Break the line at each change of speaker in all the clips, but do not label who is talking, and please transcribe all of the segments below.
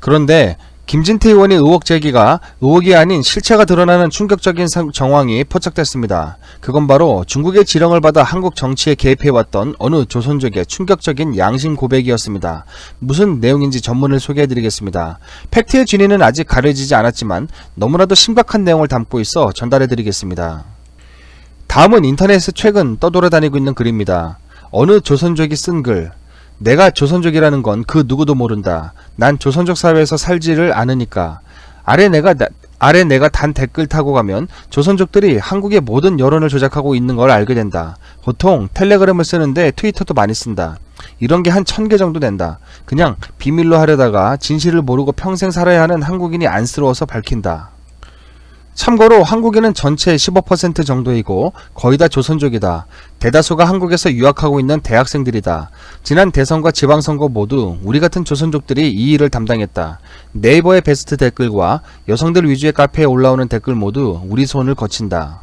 그런데 김진태 의원의 의혹 제기가 의혹이 아닌 실체가 드러나는 충격적인 정황이 포착됐습니다. 그건 바로 중국의 지령을 받아 한국 정치에 개입해왔던 어느 조선족의 충격적인 양심 고백이었습니다. 무슨 내용인지 전문을 소개해드리겠습니다. 팩트의 진위는 아직 가려지지 않았지만 너무나도 심각한 내용을 담고 있어 전달해드리겠습니다. 다음은 인터넷에 최근 떠돌아다니고 있는 글입니다. 어느 조선족이 쓴 글. 내가 조선족이라는 건 그 누구도 모른다. 난 조선족 사회에서 살지를 않으니까. 아래 내가 단 댓글 타고 가면 조선족들이 한국의 모든 여론을 조작하고 있는 걸 알게 된다. 보통 텔레그램을 쓰는데 트위터도 많이 쓴다. 이런 게 한 1000개 정도 된다. 그냥 비밀로 하려다가 진실을 모르고 평생 살아야 하는 한국인이 안쓰러워서 밝힌다. 참고로 한국인은 전체의 15% 정도이고 거의 다 조선족이다. 대다수가 한국에서 유학하고 있는 대학생들이다. 지난 대선과 지방선거 모두 우리 같은 조선족들이 이 일을 담당했다. 네이버의 베스트 댓글과 여성들 위주의 카페에 올라오는 댓글 모두 우리 손을 거친다.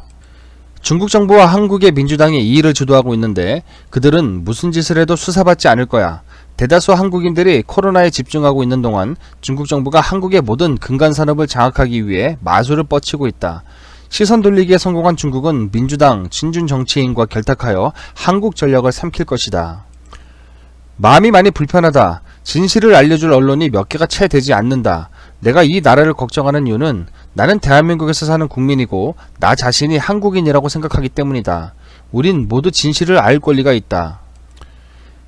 중국 정부와 한국의 민주당이 이 일을 주도하고 있는데 그들은 무슨 짓을 해도 수사받지 않을 거야. 대다수 한국인들이 코로나에 집중하고 있는 동안 중국 정부가 한국의 모든 근간산업을 장악하기 위해 마술을 뻗치고 있다. 시선 돌리기에 성공한 중국은 민주당, 친중 정치인과 결탁하여 한국 전력을 삼킬 것이다. 마음이 많이 불편하다. 진실을 알려줄 언론이 몇 개가 채 되지 않는다. 내가 이 나라를 걱정하는 이유는 나는 대한민국에서 사는 국민이고 나 자신이 한국인이라고 생각하기 때문이다. 우린 모두 진실을 알 권리가 있다.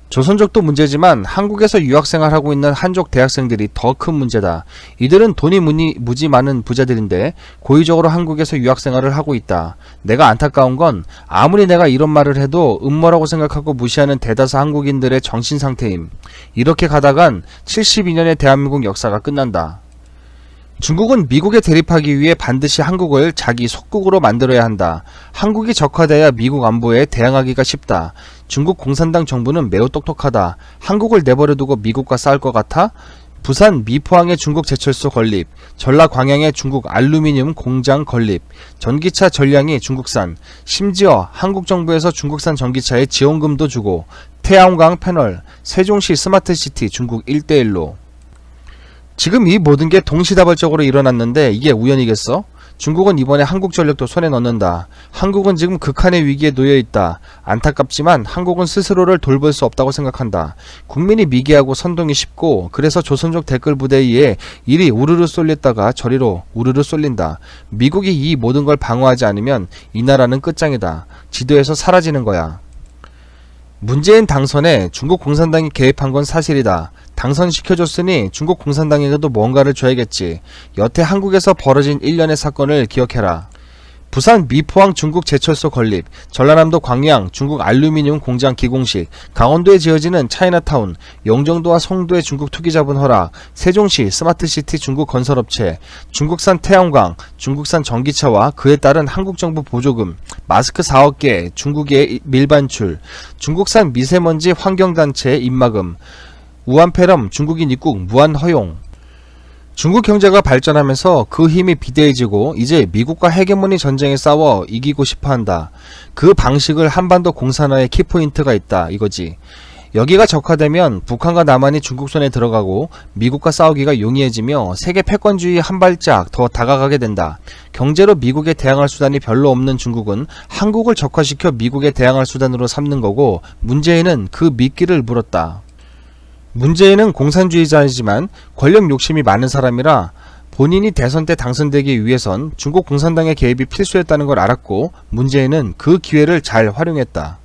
조선족도 문제지만 한국에서 유학생활하고 있는 한족 대학생들이 더 큰 문제다. 이들은 돈이 무지 많은 부자들인데 고의적으로 한국에서 유학생활을 하고 있다. 내가 안타까운 건 아무리 내가 이런 말을 해도 음모라고 생각하고 무시하는 대다수 한국인들의 정신상태임. 이렇게 가다간 72년의 대한민국 역사가 끝난다. 중국은 미국에 대립하기 위해 반드시 한국을 자기 속국으로 만들어야 한다. 한국이 적화돼야 미국 안보에 대항하기가 쉽다. 중국 공산당 정부는 매우 똑똑하다. 한국을 내버려두고 미국과 싸울 것 같아? 부산 미포항의 중국 제철소 건립, 전라 광양의 중국 알루미늄 공장 건립, 전기차 전량이 중국산, 심지어 한국 정부에서 중국산 전기차에 지원금도 주고, 태양광 패널, 세종시 스마트시티 중국 1대1로. 지금 이 모든 게 동시다발적으로 일어났는데 이게 우연이겠어? 중국은 이번에 한국전력도 손에 넣는다. 한국은 지금 극한의 위기에 놓여있다. 안타깝지만 한국은 스스로를 돌볼 수 없다고 생각한다. 국민이 미개하고 선동이 쉽고 그래서 조선족 댓글 부대에 의해 이리 우르르 쏠렸다가 저리로 우르르 쏠린다. 미국이 이 모든 걸 방어하지 않으면 이 나라는 끝장이다. 지도에서 사라지는 거야. 문재인 당선에 중국 공산당이 개입한 건 사실이다. 당선시켜줬으니 중국 공산당에게도 뭔가를 줘야겠지. 여태 한국에서 벌어진 일련의 사건을 기억해라. 부산 미포항 중국 제철소 건립, 전라남도 광양 중국 알루미늄 공장 기공식, 강원도에 지어지는 차이나타운, 영종도와 송도의 중국 투기자본 허락, 세종시 스마트시티 중국 건설업체, 중국산 태양광, 중국산 전기차와 그에 따른 한국정부 보조금, 마스크 4억 개 중국의 밀반출, 중국산 미세먼지 환경단체 입막음, 우한폐렴 중국인 입국 무한 허용. 중국 경제가 발전하면서 그 힘이 비대해지고 이제 미국과 헤게모니 전쟁에 싸워 이기고 싶어한다. 그 방식을 한반도 공산화의 키포인트가 있다 이거지. 여기가 적화되면 북한과 남한이 중국 손에 들어가고 미국과 싸우기가 용이해지며 세계 패권주의 한 발짝 더 다가가게 된다. 경제로 미국에 대항할 수단이 별로 없는 중국은 한국을 적화시켜 미국에 대항할 수단으로 삼는 거고 문재인은 그 미끼를 물었다. 문재인은 공산주의자이지만 권력 욕심이 많은 사람이라 본인이 대선 때 당선되기 위해선 중국 공산당의 개입이 필수였다는 걸 알았고 문재인은 그 기회를 잘 활용했다.